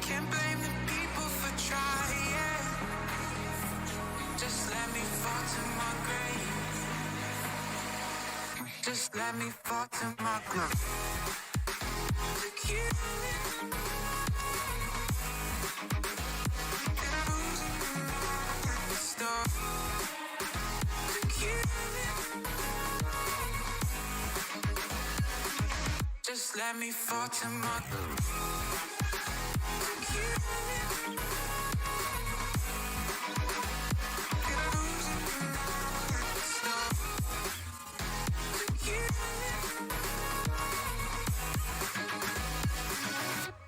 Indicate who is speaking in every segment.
Speaker 1: Can't blame the people for trying. Just let me fall to my grave. Just let me fall to my grave. Look you. Stop. Look you. Just let me fall to my grave. Look you. Stop. Look you.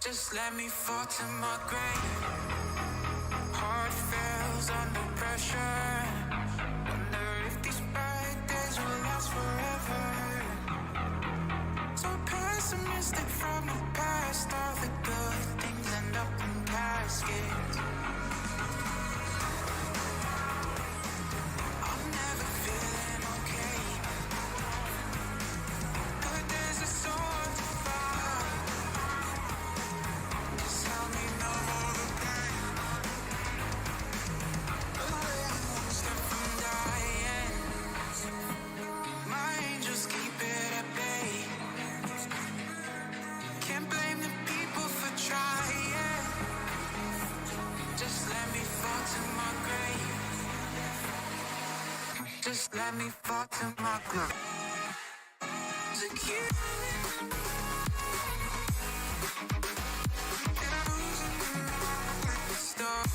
Speaker 1: Just let me fall to my grave. Heart fails under pressure. Wonder if these bad days will last forever. So pessimistic from the past. All the good things end up in caskets. I'm never feeling okay, but there's a sword to fight. Just help me know all the pain. Step from dying. My angels keep it at bay. Can't blame the people for trying. Just let me fall to my grave. Just let me fall to my grave. Look you. Stop.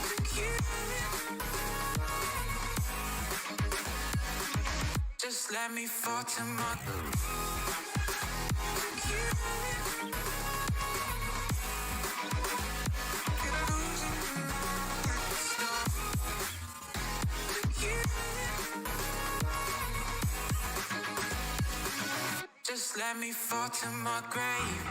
Speaker 1: Look you. Just let me fall to my grave. Look you. Stop. Look you. Just let me fall to my grave.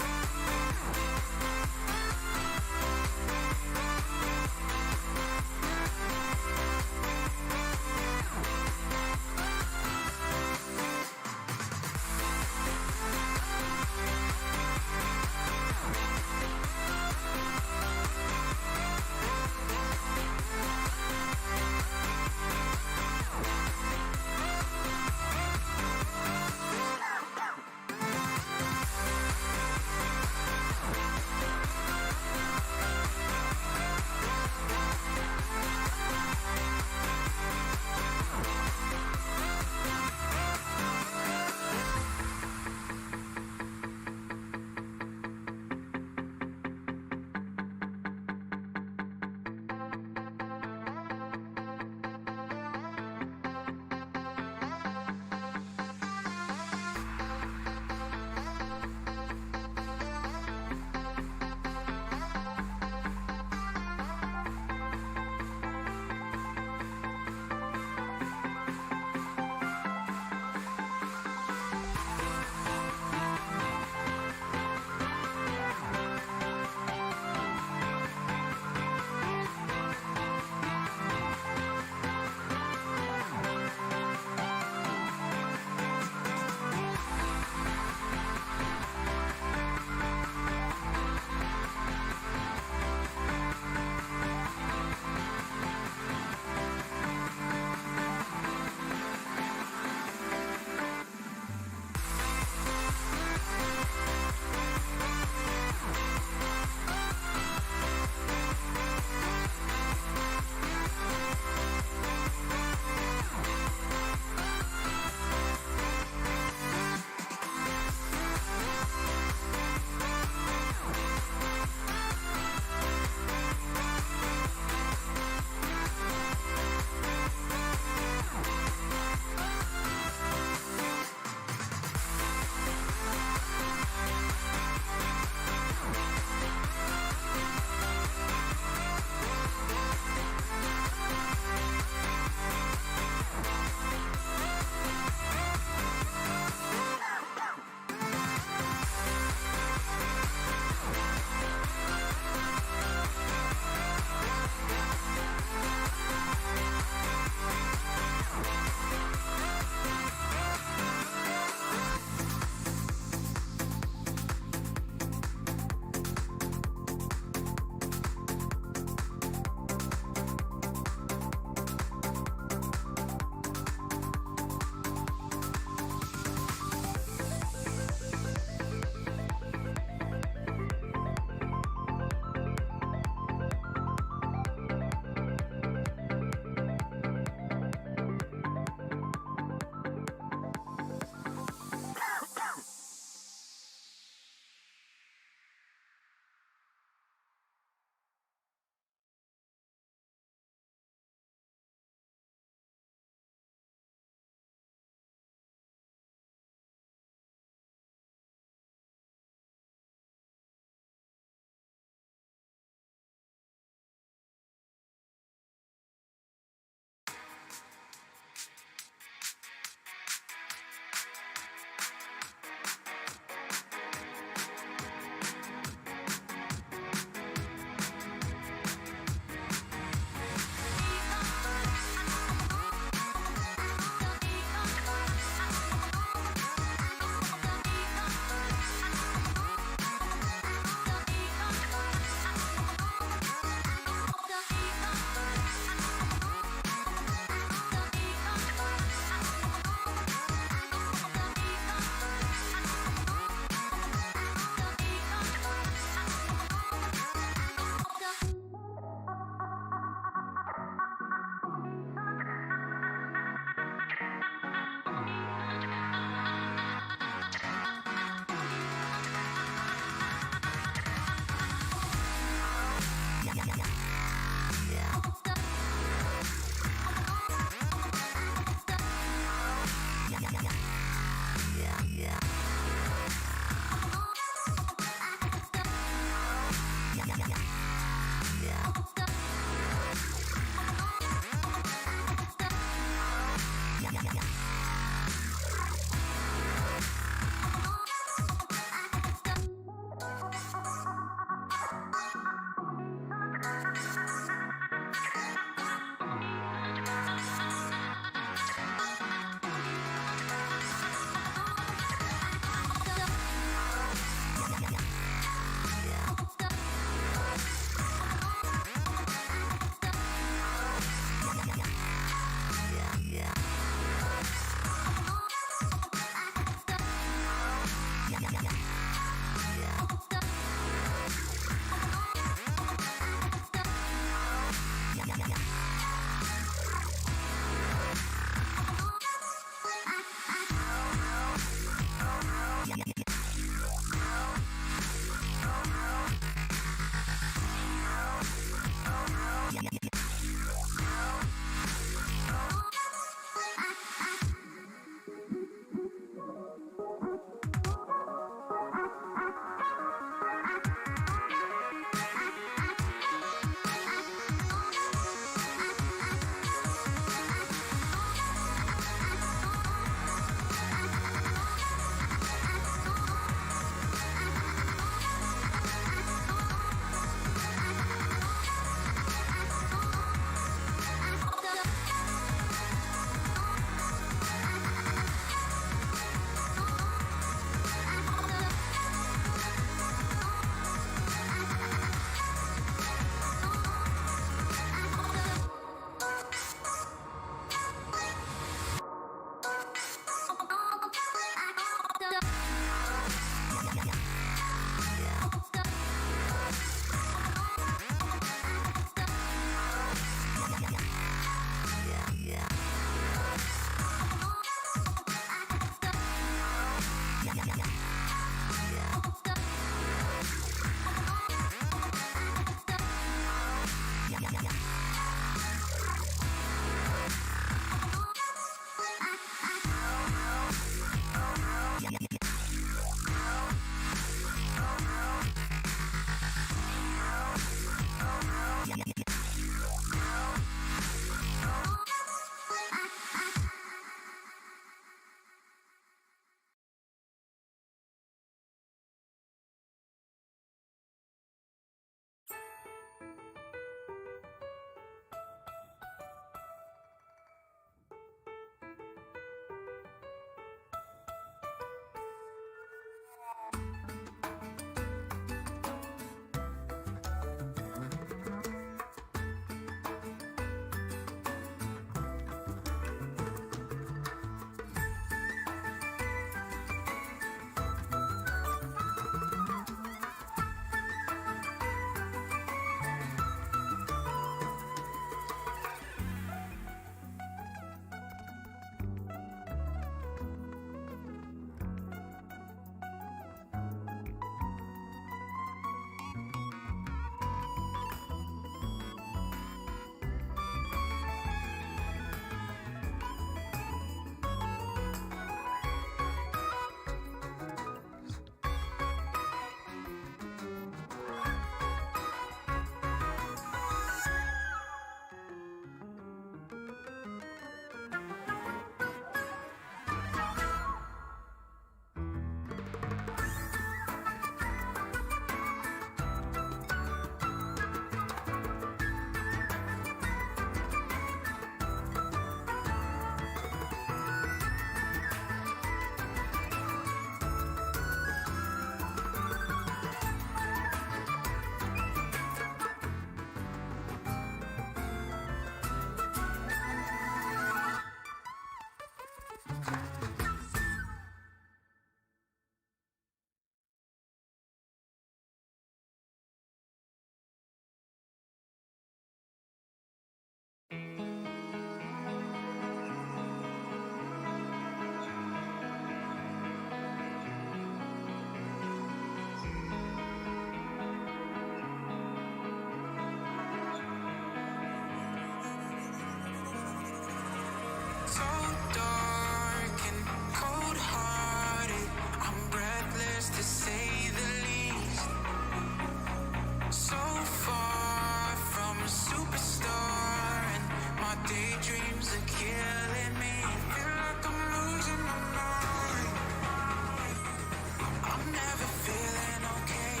Speaker 1: Feeling okay.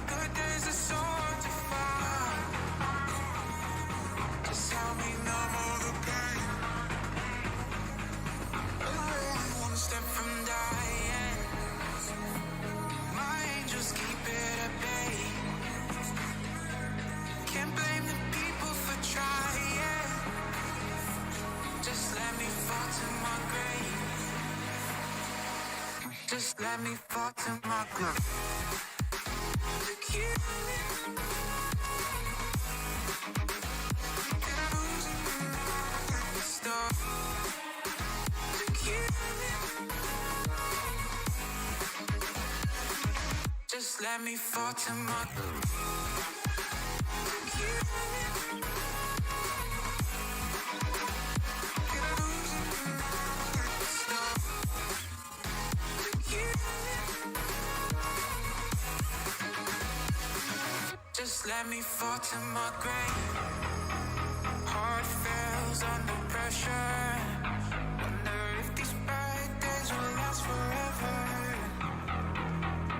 Speaker 1: Good days are so hard to Just let me fall to my groove. Look you. Stop. Look you. Just let me fall to my groove. Look you. Stop. Look you. Just let me fall to my grave. Heart fails under pressure. Wonder if these bad days will last forever.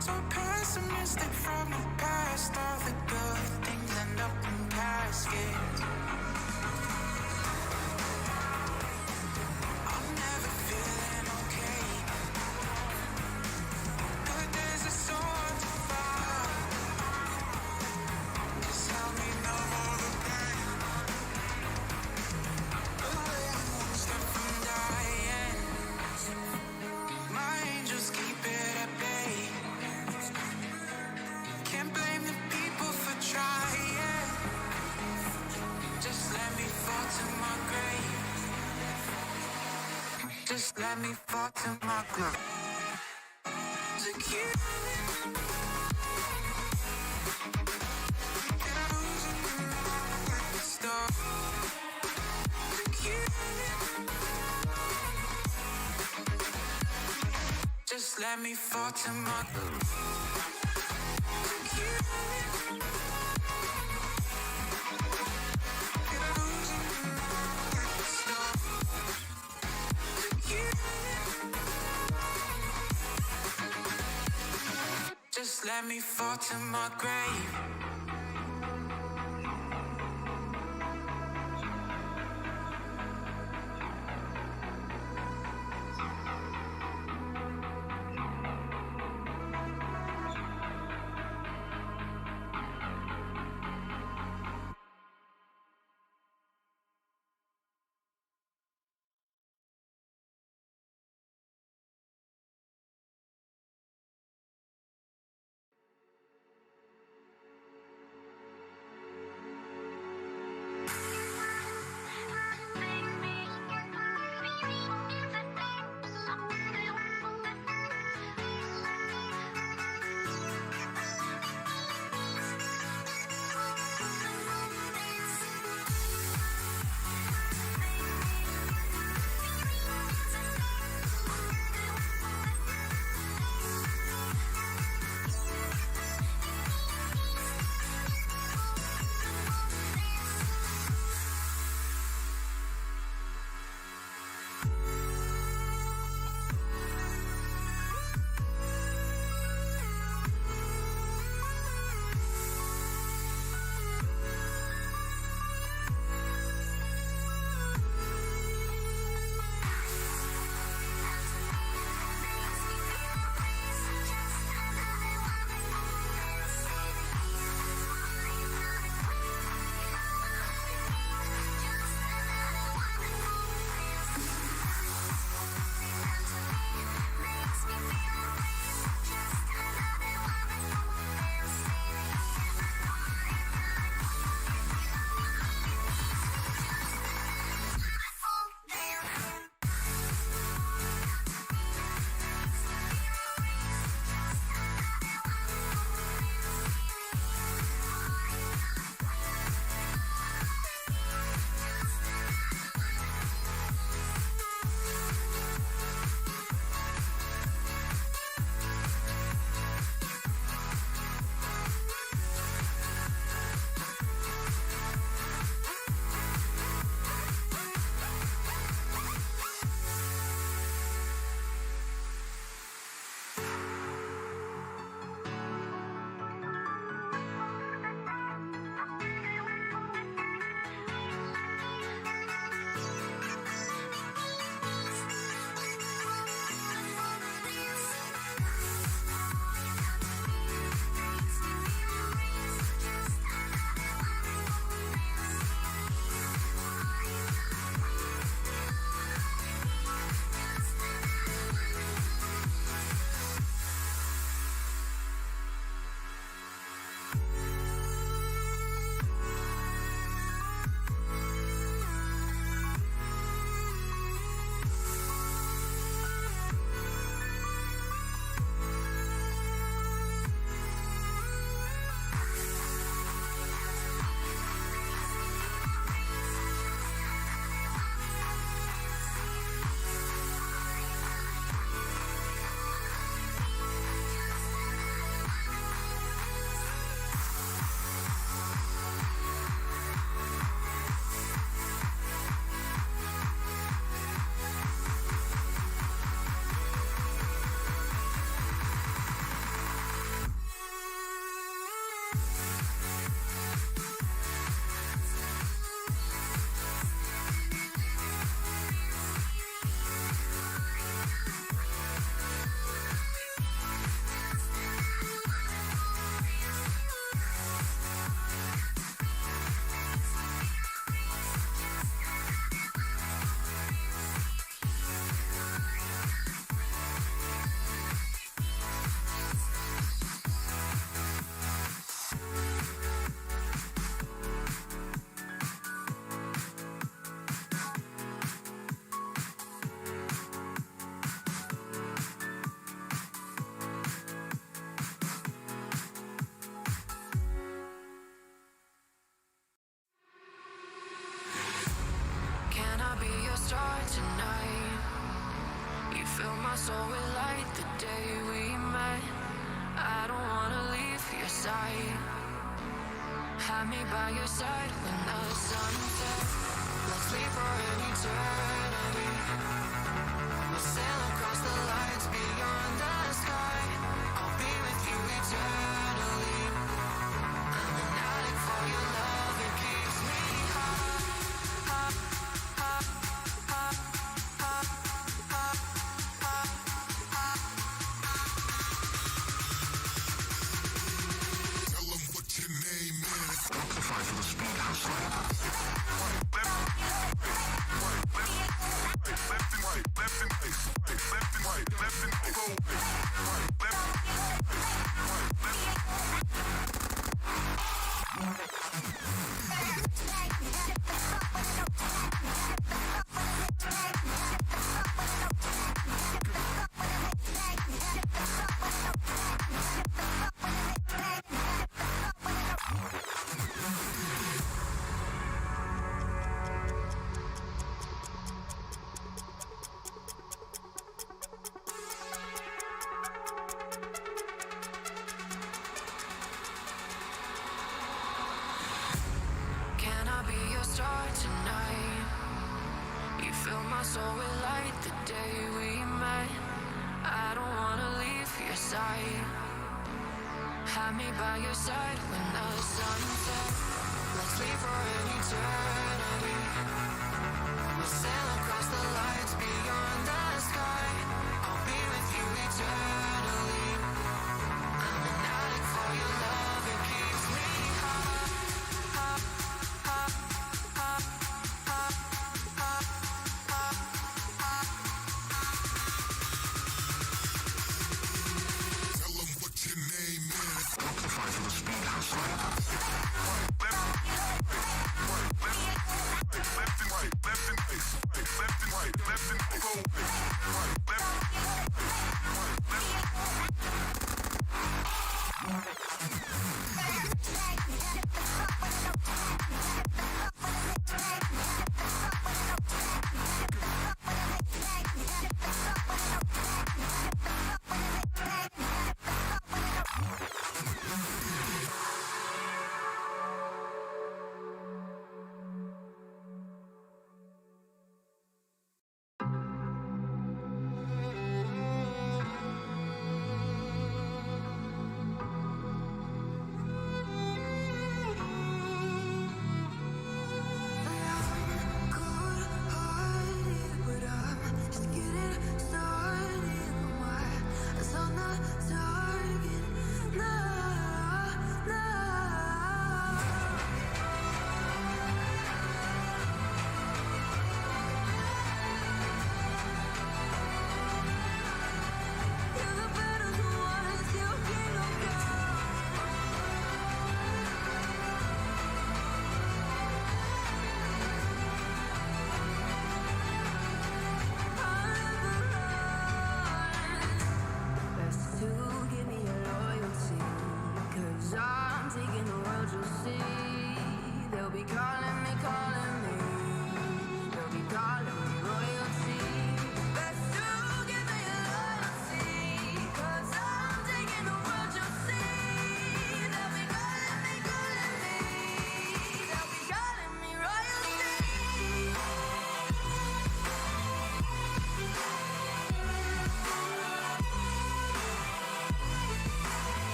Speaker 1: So pessimistic from the past. All the good things end up in caskets. I'm never feeling okay. Good days are so hard to find. Just help me know all the pain. One step from dying. My angels keep it at bay. Can't blame the people for trying. Just let me fall to my grave. Just let me fall to my grave. Look you. Stop. Look you. Just let me fall to my groove. Look you. Stop. Look you. Just let me fall to my grave. soul with light the day we met. I don't wanna leave your side. Have me by your side when the sun sets. Let's leave for an eternity. We'll sail across the lights beyond the sky. I'll be with you eternally. I'm an addict for your love, it keeps me high, high, high, high, high, high, high, high.
Speaker 2: Tell them what your name is. Amplify for the speed hustler.
Speaker 1: Soul with light the day we met. I don't wanna leave your side. Have me by your side when the sun sets. Let's leave for an eternity. We'll sail across the lights beyond the sky. I'll be with you eternally. I'm an addict for your love, it keeps me high, high, high, high, high, high.
Speaker 2: Amplify for the speed hustler.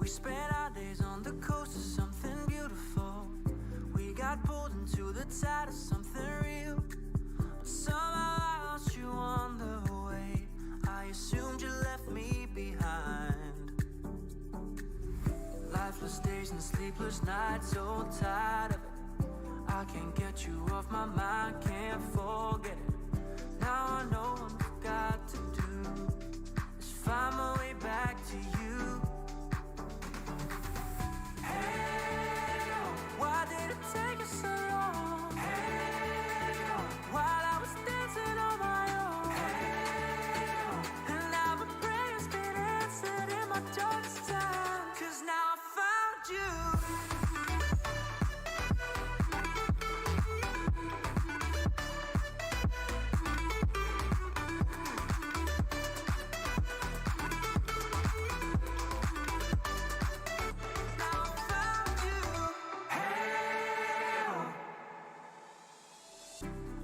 Speaker 1: We spent our days on the coast of something beautiful. We got pulled into the tide of something real. But somehow I lost you on the way. I assumed you left me behind. Lifeless days and sleepless nights, so tired of it. I can't get you off my mind, can't forget it. Now I know what I've got to do is find my way back to you. Hey, why did it take us so long? Hey, while I was dancing on my own. Hey, and now my prayers been answered in my darkest time. 'Cause now I found you.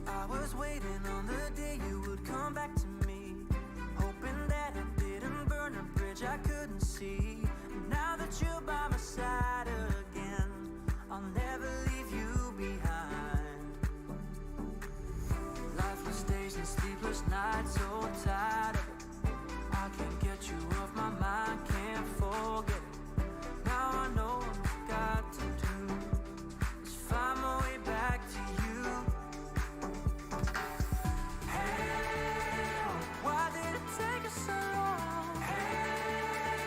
Speaker 1: I was waiting on the day you would come back to me, hoping that I didn't burn a bridge I couldn't see. And now that you're by my side again, I'll never leave you behind. Lifeless days and sleepless nights, so tired of it. I can't get you off my mind, can't forget it. Now I know what I've got to do is find my way back to you. Why did it take us so long? Hey,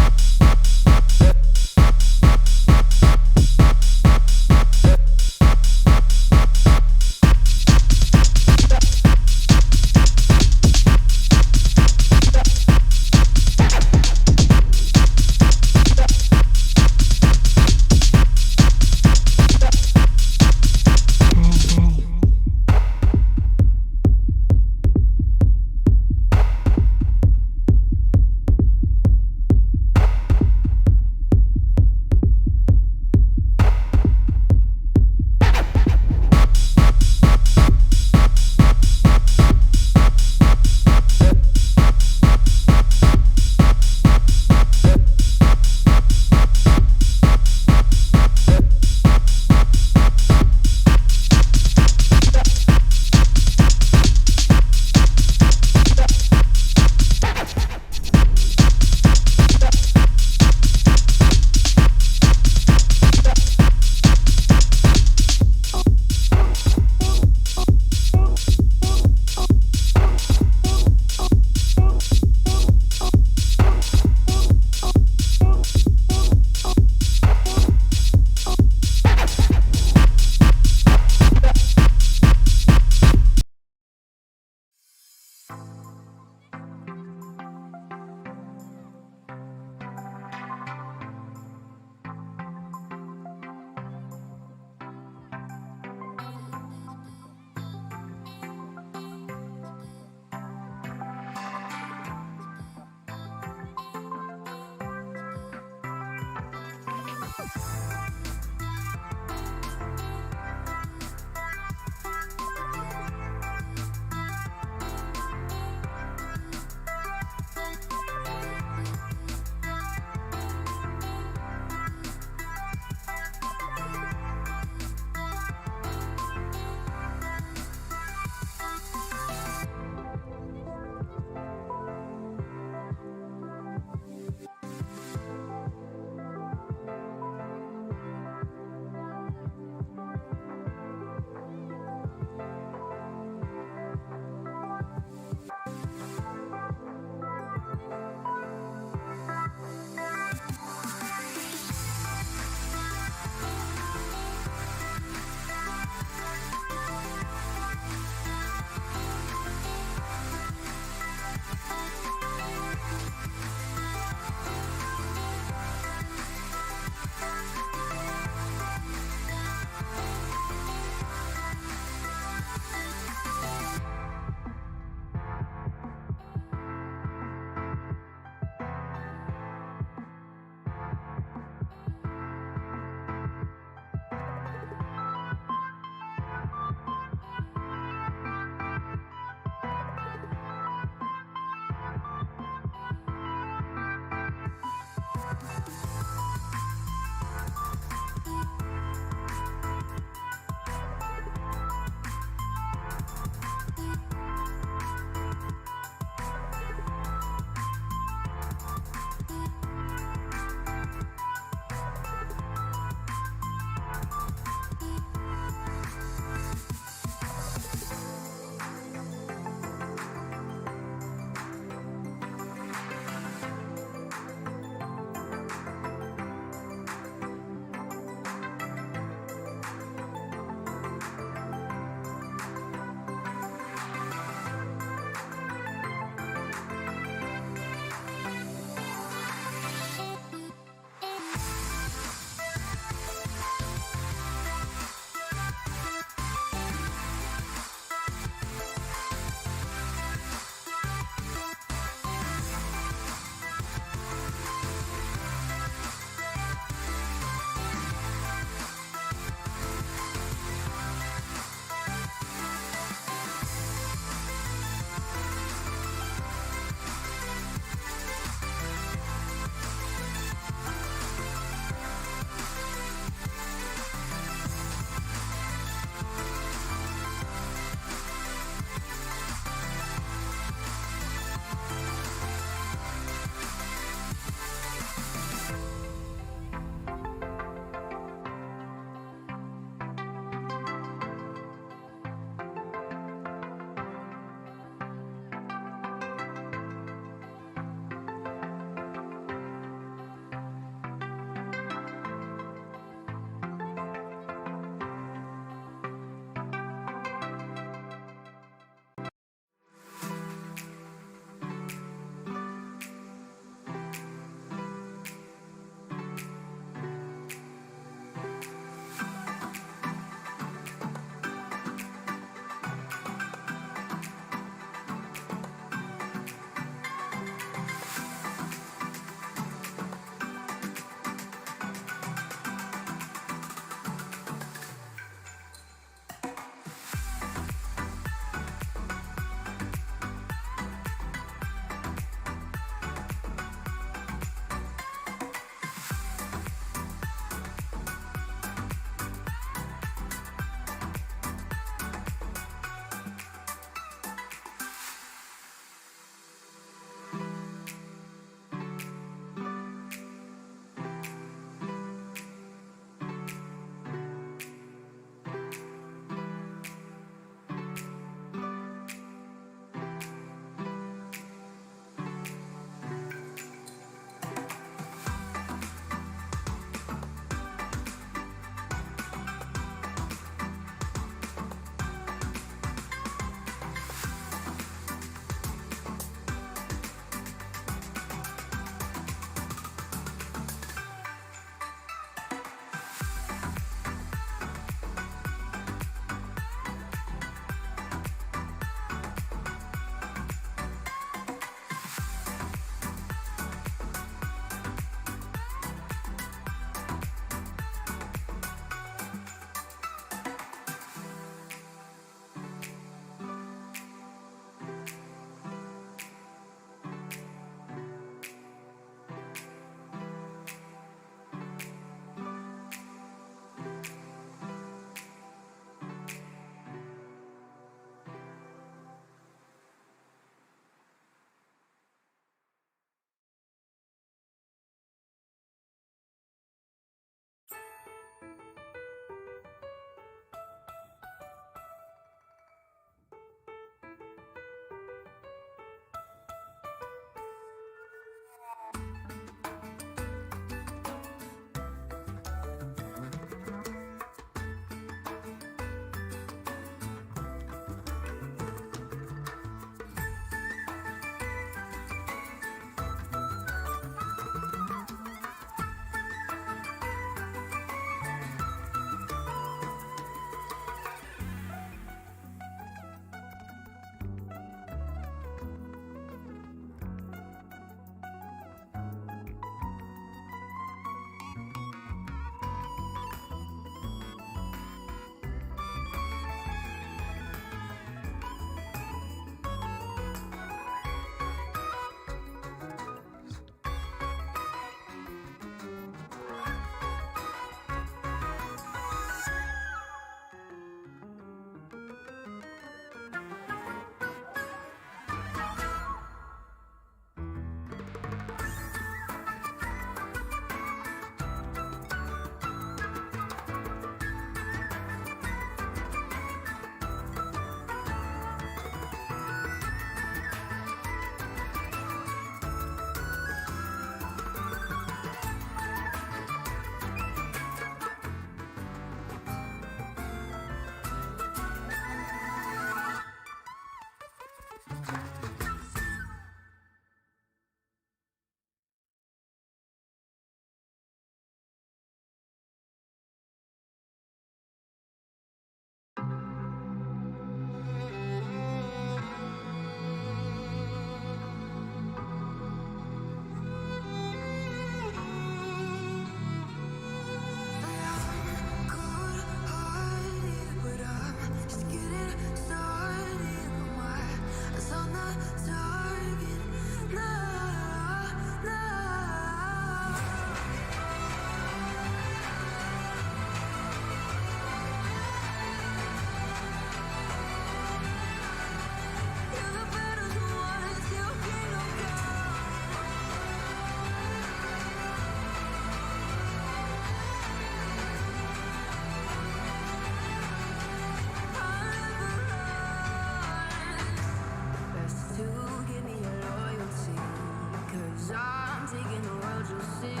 Speaker 1: taking the world, you'll see.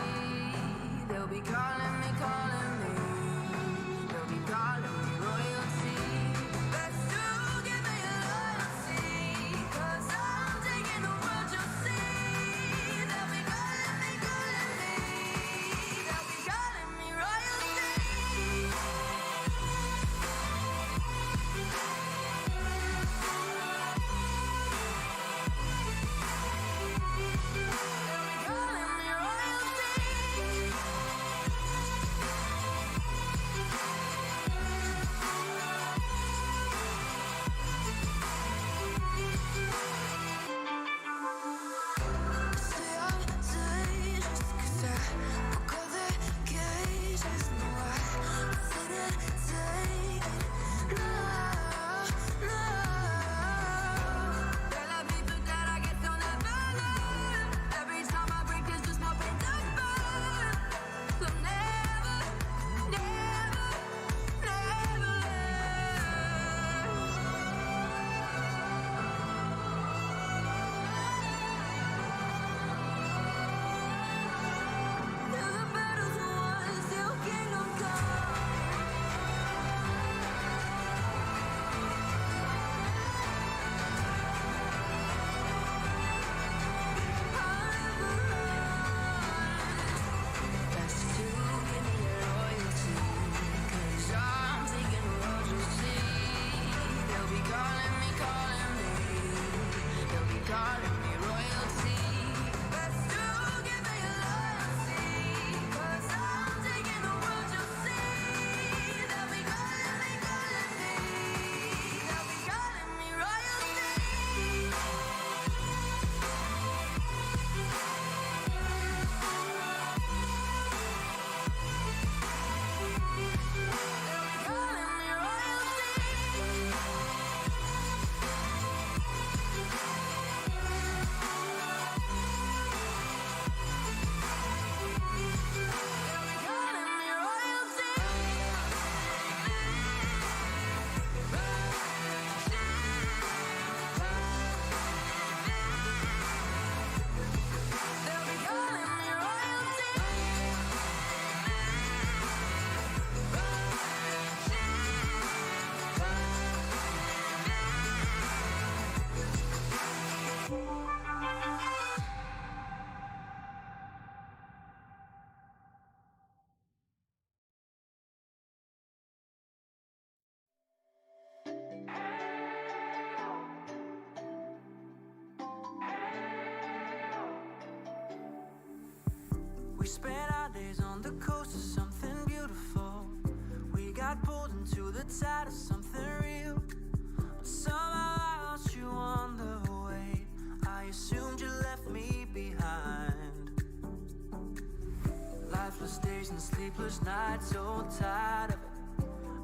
Speaker 1: They'll be calling me, calling me. They'll be calling me royalty. Best to give me loyalty, 'cause I'm taking the world, you'll see. They'll be calling me, calling me. They'll be calling me royalty. We spent our days on the coast of something beautiful. We got pulled into the tide of something real. But somehow I lost you on the way. I assumed you left me behind. Lifeless days and sleepless nights, so tired of it.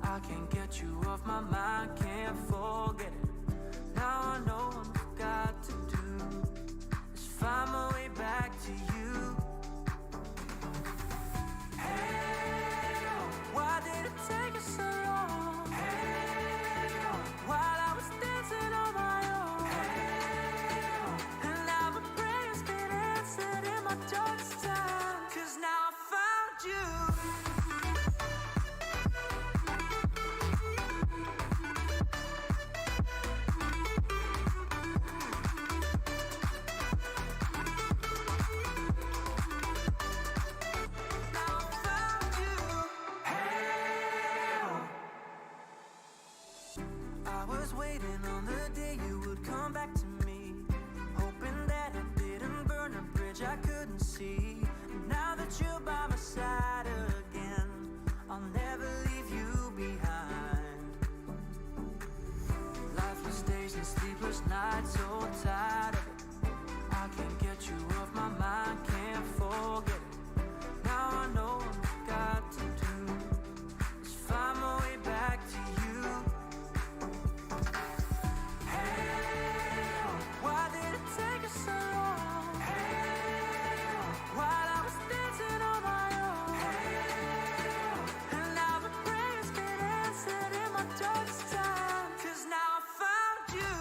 Speaker 1: I can't get you off my mind, can't forget it. Now I know what I've got to do is find my way back to you. Why did it take us so long? While I was dancing on my own. And now my prayers get answered in my darkest time. 'Cause now I found you. Waiting on the day you would come back to me, hoping that I didn't burn a bridge I couldn't see. And now that you're by my side again, I'll never leave you behind. Lifeless days and sleepless nights, so tired of it. I can't get you off my mind, can't forget it. Now I know what I've got to do is find my way back to you. Why did it take us so long? While I was dancing on my own. And now my prayers get answered in my darkest time. 'Cause now I found you.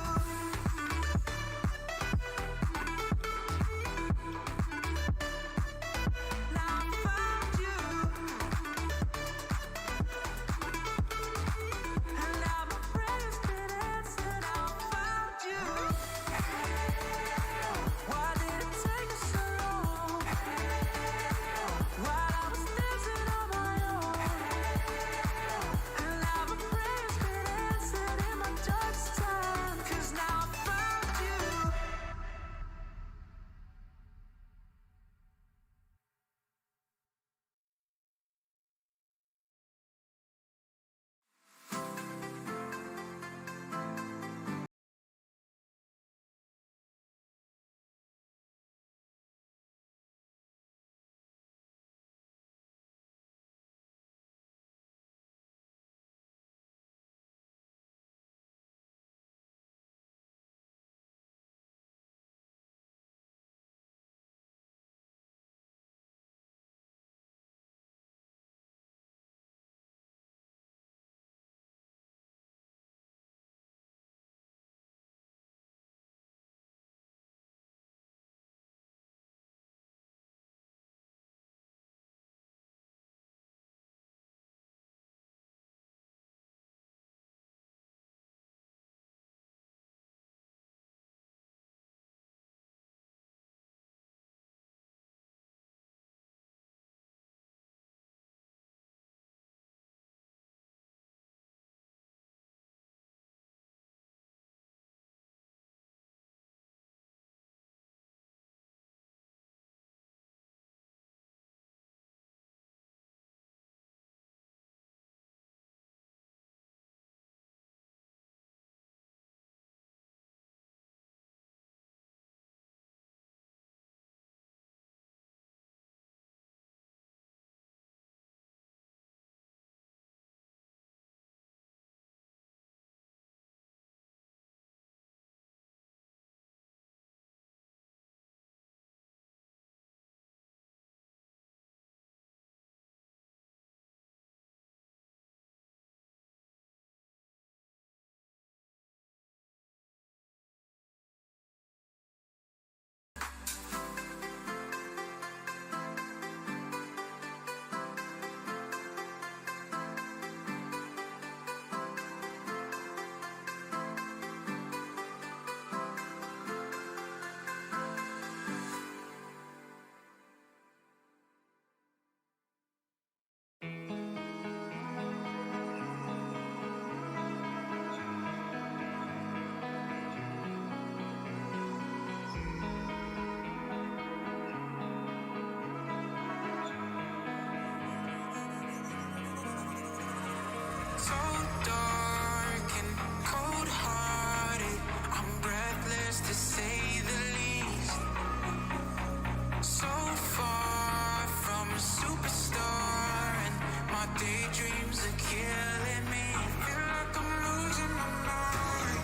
Speaker 1: Daydreams are killing me. Feel like I'm losing my mind.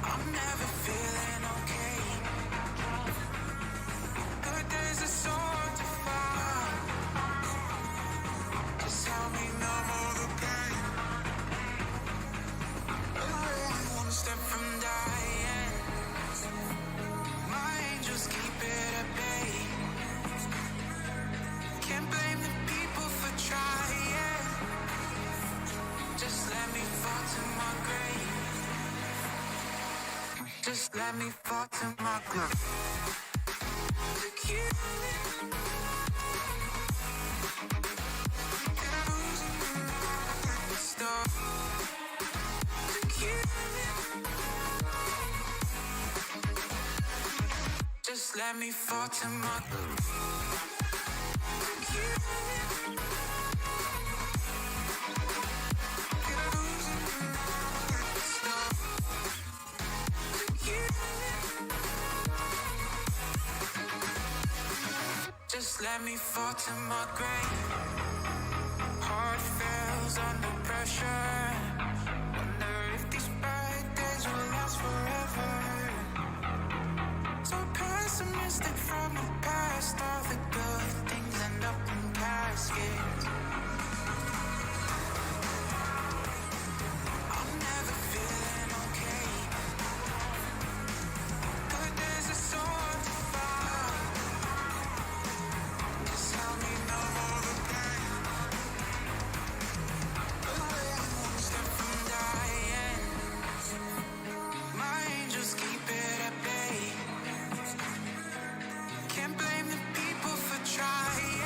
Speaker 1: I'm never feeling okay. Good days are so hard to find. Just help me numb all the pain. I'm only one step from dying. My angels keep it at bay. Can't blame the people for trying. Just let me fall to my grave. Just let me fall to my grave. To kill it. Stop. To kill it. Just let me fall to my grave. To kill it. Stop. To kill it. Just let me fall to my grave. Heart fails under pressure. Wonder if these bad days will last forever. So pessimistic from the past. All the good things end up in caskets. I'm never feeling okay. Good days are so hard to find. Just help me numb all the pain. I'm only one step from dying. My angels keep it at bay. Can't blame the people for trying.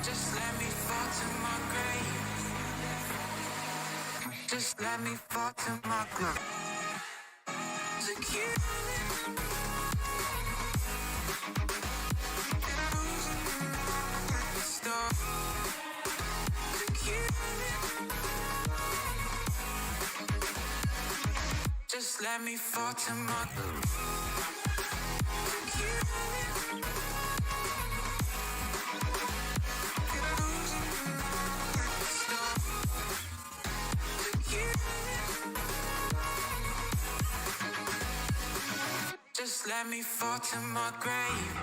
Speaker 1: Just let me fall to my grave. Just let me fall to my grave. To kill it. Stop. To kill it. Just let me fall to my grave. To kill it. Stop. To kill it. Just let me fall to my grave.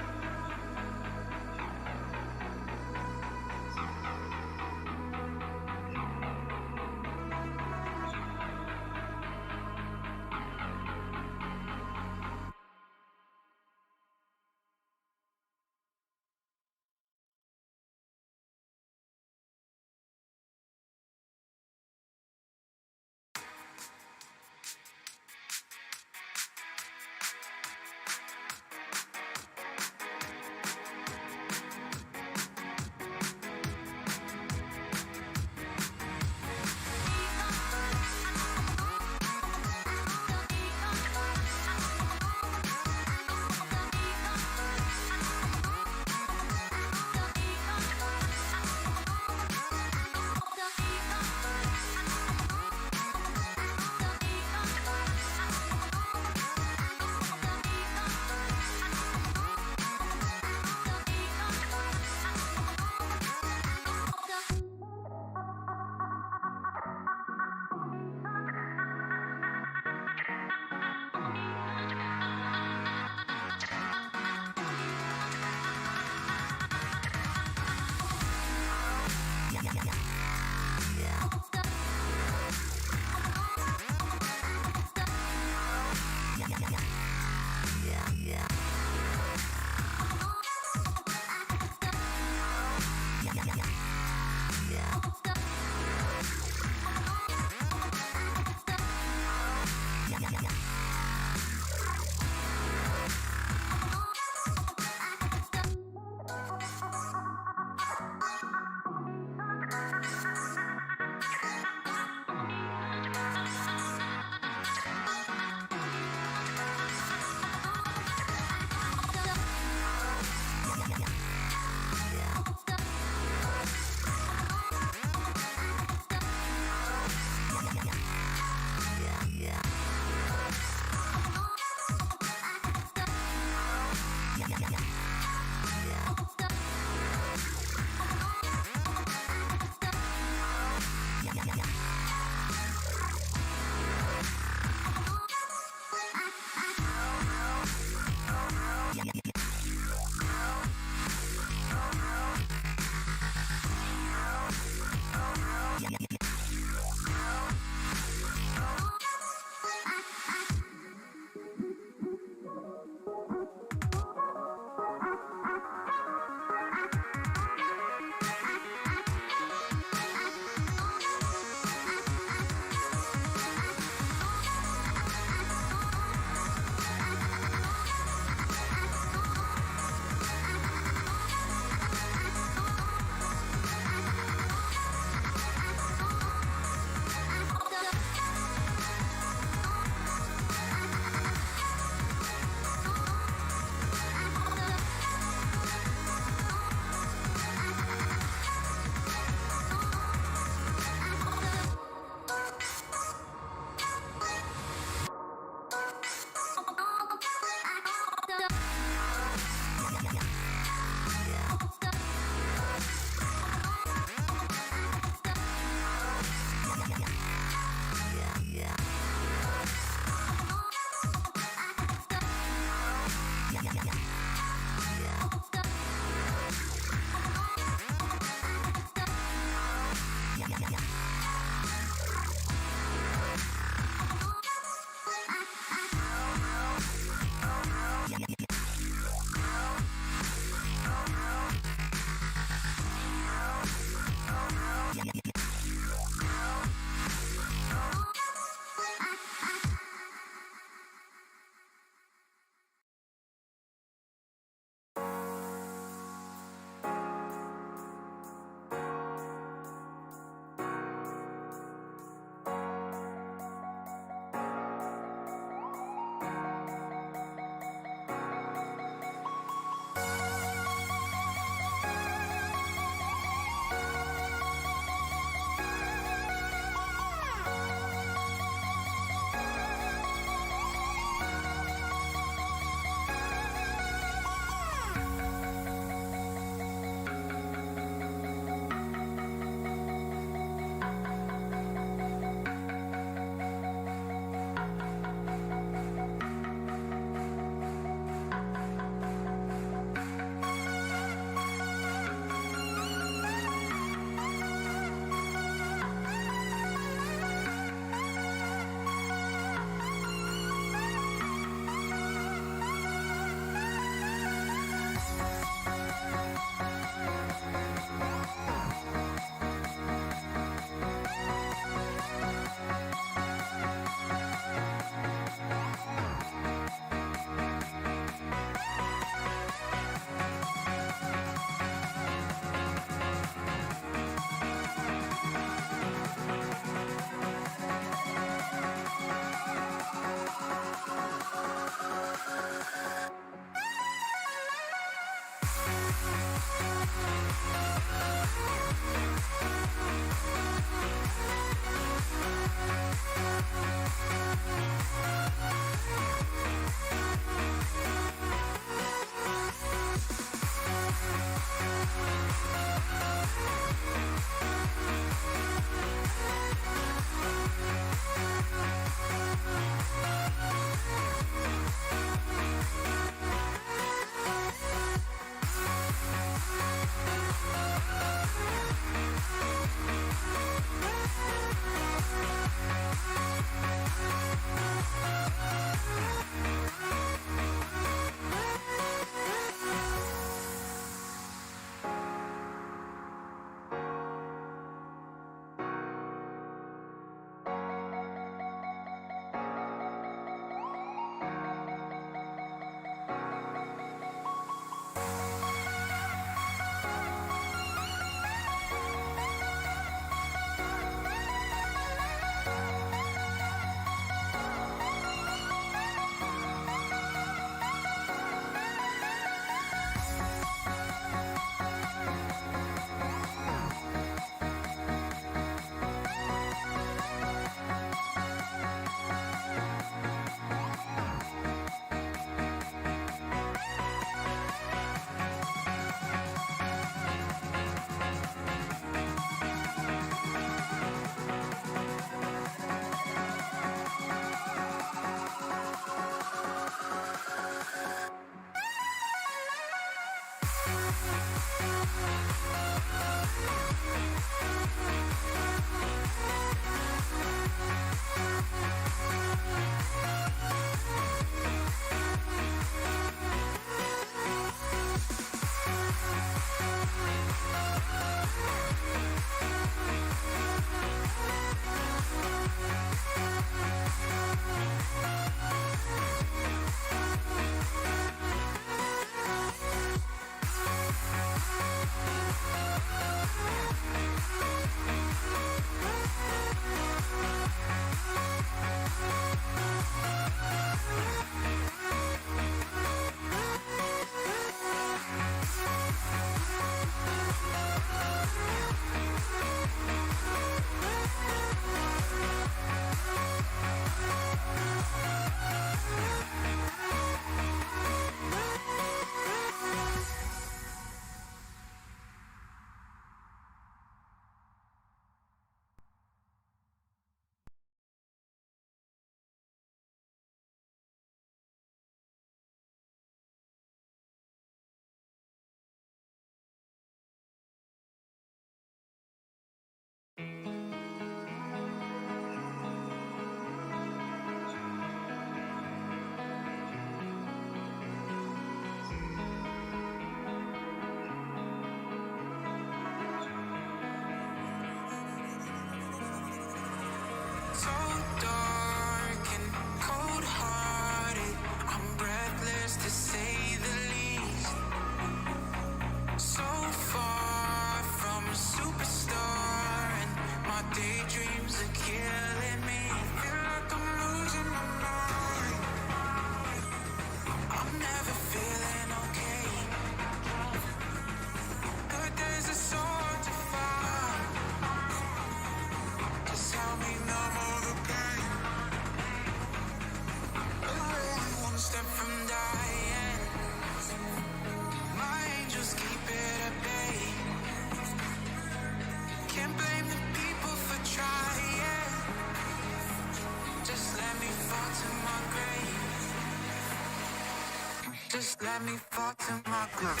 Speaker 1: Just let me fall to my groove.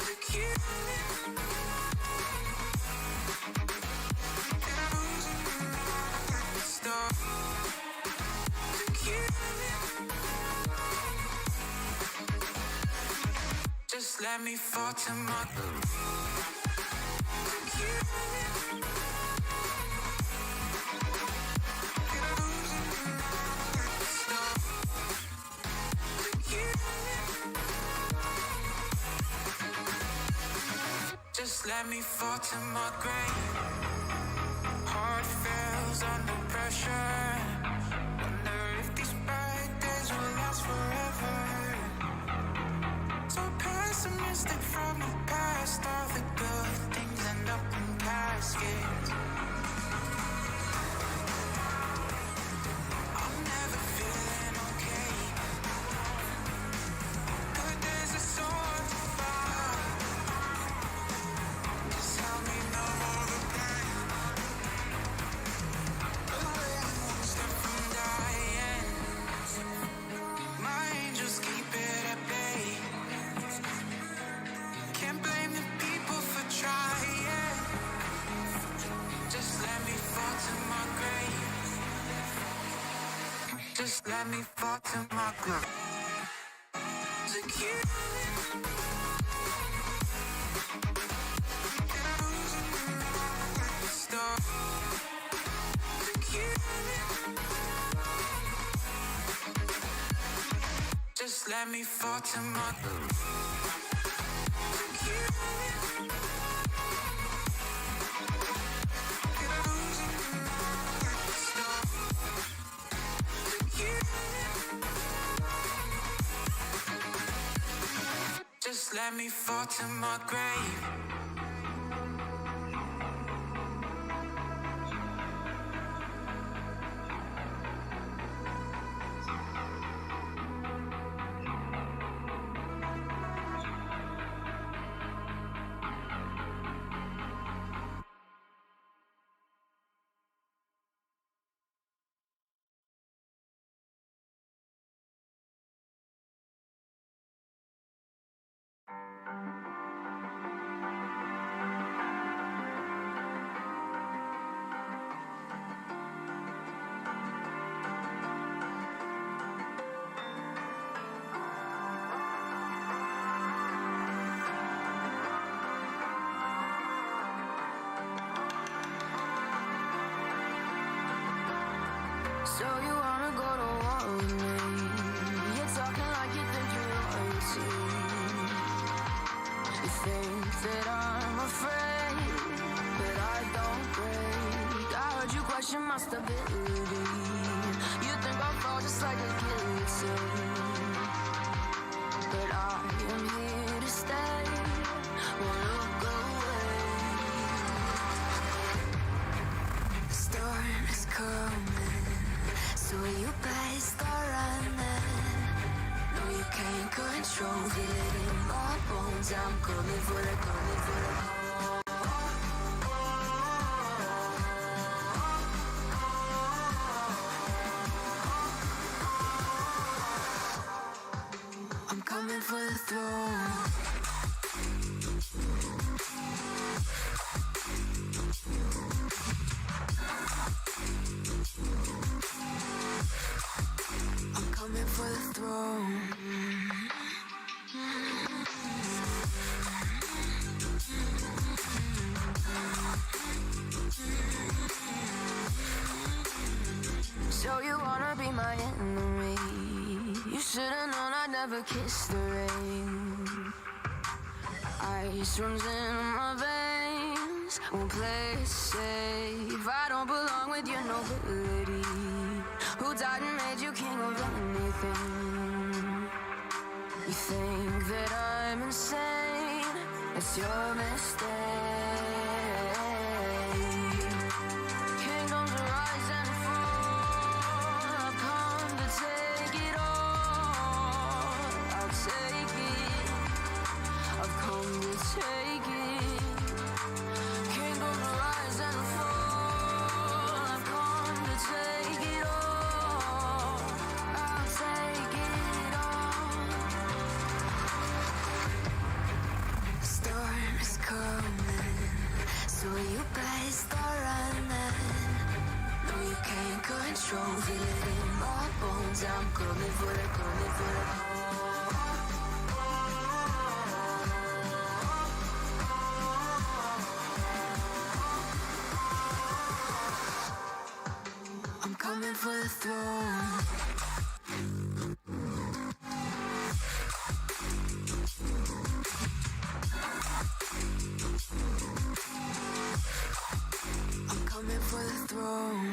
Speaker 1: Look you. Stop. Look you. Just let me fall to my groove. Look you. Just let me fall to my grave. Heart fails under pressure. Wonder if these bad days will last forever. So pessimistic from the past. All the good things end up in caskets. I'm never feeling okay. Good days are so hard to find. Just help me know all the pain. Away, I'm one step from dying. My angels keep it at bay. Can't blame the people for trying. Just let me fall to my grave. Just let me fall to my grave. Look you. Stop. Look you. Just let me fall to my groove. Look you. Stop. Look you. Just let me fall to my grave.
Speaker 3: So you wanna go to war with me? You're talking like you think you're royalty. You think that I'm afraid, but I don't break. I heard you question my stability. You think I'll fall just like a guillotine, but I am here to stay. Won't look away. The storm is coming, so you better start running. No, you can't control it in my bones. I'm coming for the, coming for the. I'm coming for the throne. I'm coming for the throne. So you wanna be my enemy? You should've known I'd never kiss the rain. Ice runs in my veins, won't play it safe. I don't belong with your nobility. Who died and made you king of anything? You think that I'm insane? It's your mistake. Kingdoms rise and fall. I've come to take it all. I'll take it. I've come to take it. Kingdoms rise and fall. I've come to take it all. I'll take it all. raw bones. I'm coming for the, coming for the. I'm coming for the throne. I'm coming for the throne.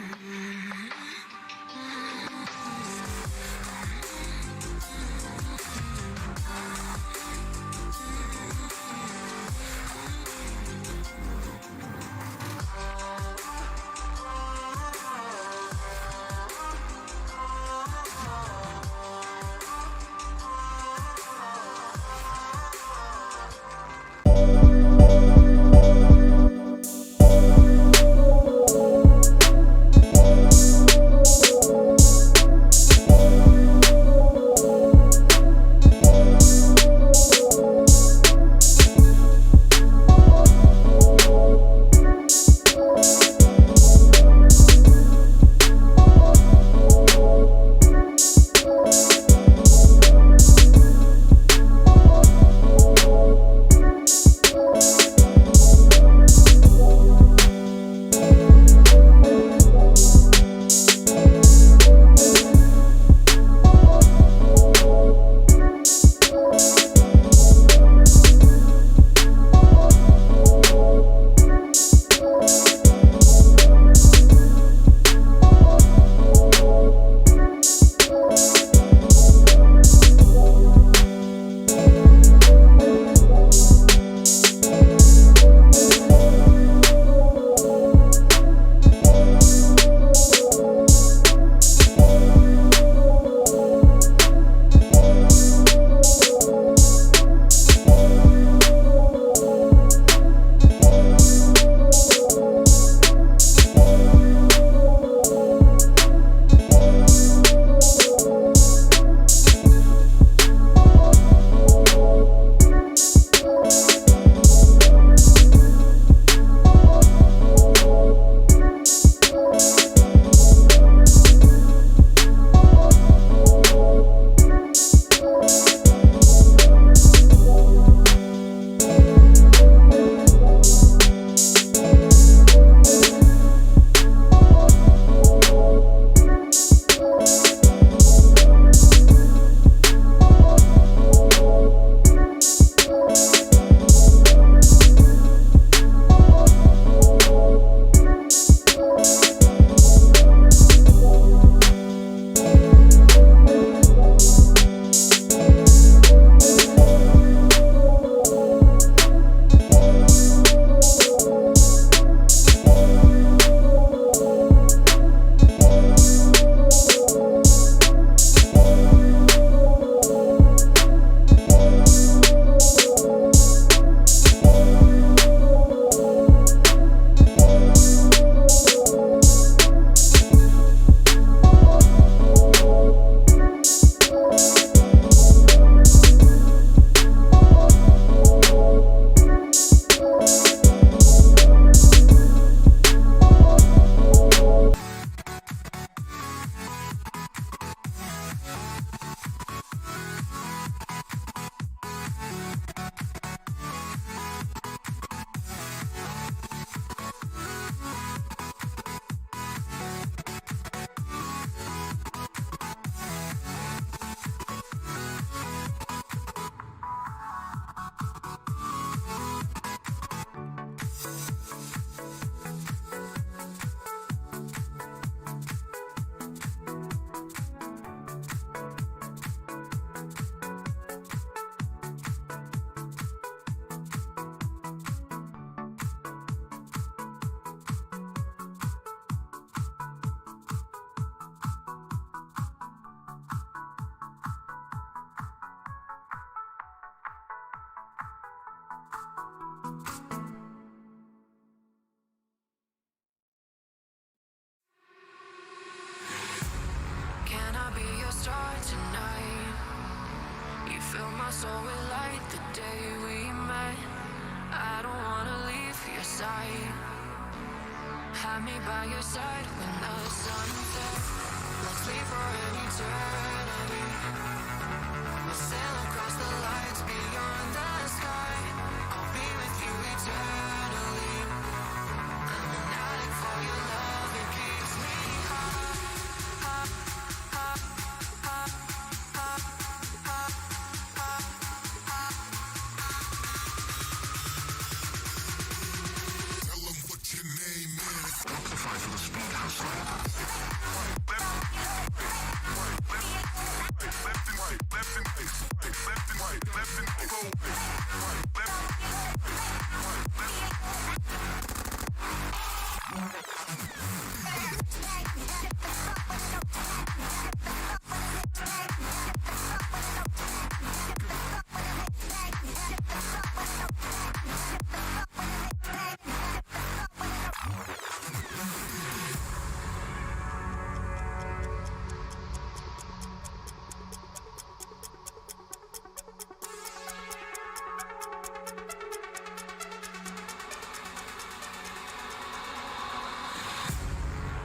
Speaker 4: my soul will light the day we met. I don't wanna leave your side. Have me by your side when the sun sets. Let's leave forever.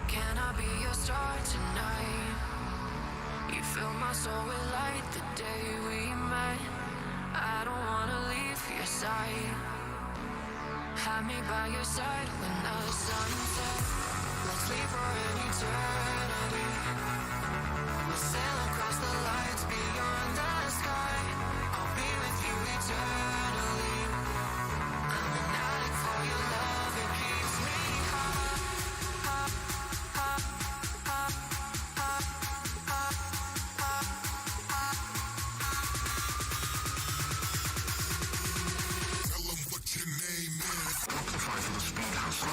Speaker 4: Can I be your star tonight? You fill my soul with light the day we met. I don't wanna leave your side. Have me by your side when the sun sets. Let's leave for an eternity. We'll sail across the lights beyond the sky. I'll be with you eternally. I'm an addict for your love, it keeps me high.
Speaker 2: Tell them what your name is. Amplify for the speed house.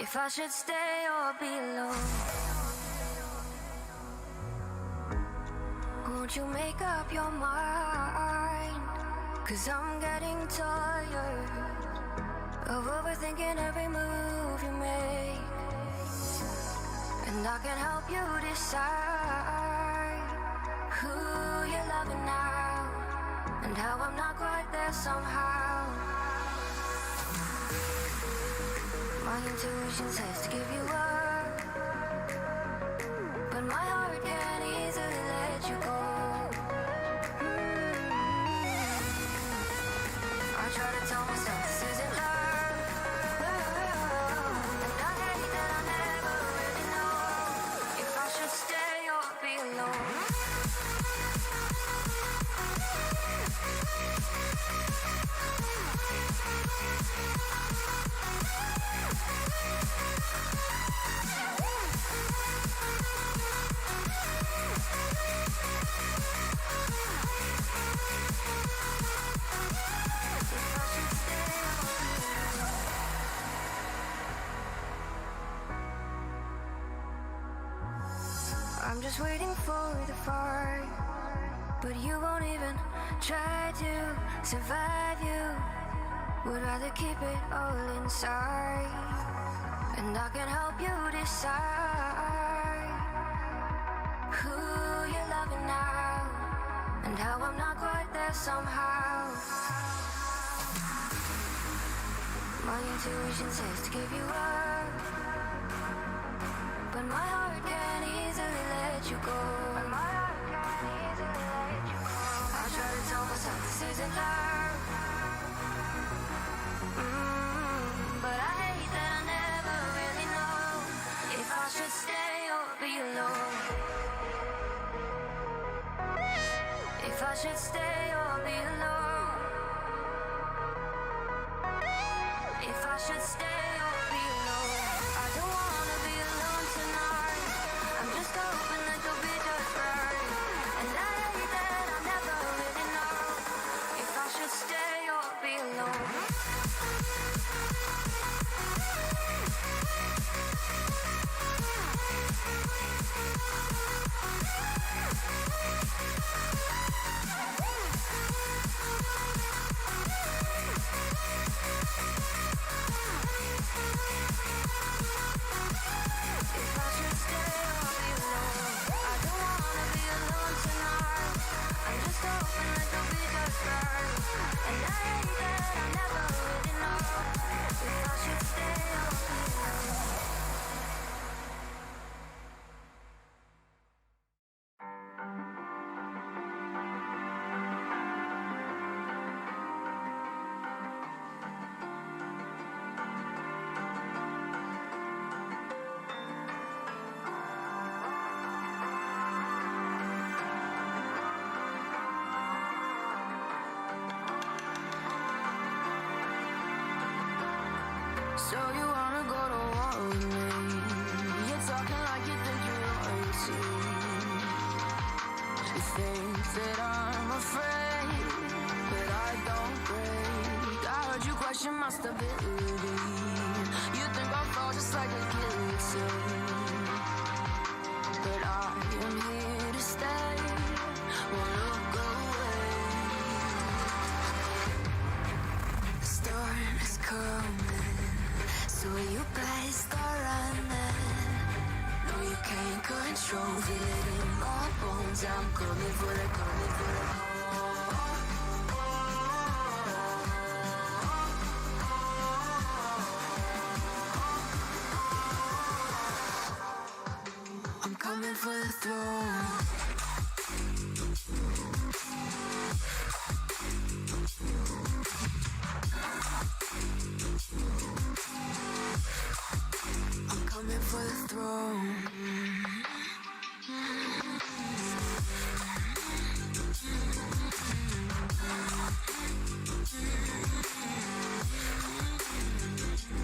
Speaker 4: If I should stay or be alone, won't you make up your mind? 'Cause I'm getting tired of overthinking every move you make, and I can help you decide who you're loving now, and how I'm not quite there somehow. My intuition says to give you up, but my heart can't easily let you go. I try to tell myself this isn't love, and I hate that I never really know if I should stay or be alone. I'm just waiting for the fight, but you won't even try to survive. You would rather keep it all inside, and I can help you decide who you're loving now, and how I'm not quite there somehow. My intuition says to give you up, but my heart can't easily let you go. I try to tell myself this isn't love, but I hate that I never really know if I should stay or be alone. If I should stay or be alone. If I should stay or be alone. I don't wanna be alone tonight. I'm just hoping that you'll be just right. And I hate that I never really know if I should stay or be alone. So you wanna go to war with me? You're talking like you think you're royalty. You think that I'm afraid, but I don't break. I heard you question my stability. You think I'll fall just like a guillotine, but I am here to stay. Won't look away. The storm is coming, so you better start running. No, you can't control, feel it in my bones. I'm coming for the, coming for the. I'm coming for the throne. I'm coming for the throne.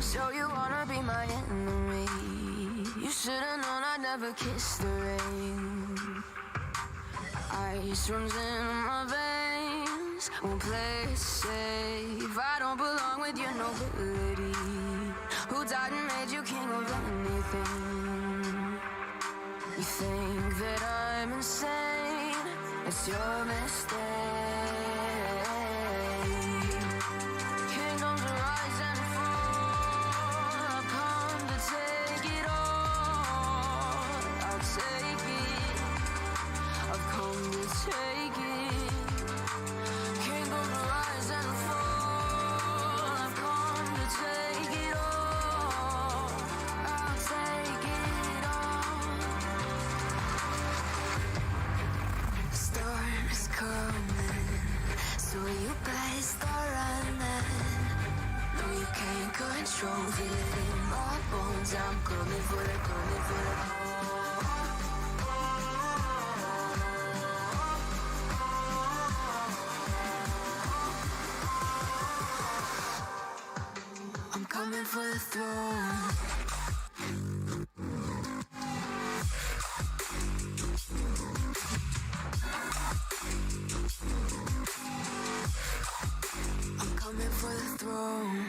Speaker 4: So you wanna be my enemy? You should've known I'd never kiss the rain. Ice runs in my veins, won't play it safe. I don't belong with your nobility. Who died and made you king of anything? You think that I'm insane? It's your mistake. Kingdoms rise and fall. I've come to take it all. I'll take it. I've come to take it. Kingdoms rise and fall. I've come to take it all. I'll take it all. The storm is coming, so you better start running. No, you can't control, feel it in my bones. I'm coming for the, coming for the. I'm coming for the throne. I'm coming for the throne.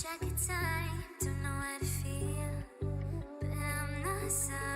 Speaker 5: track of time, don't know how to feel, but I'm not sorry.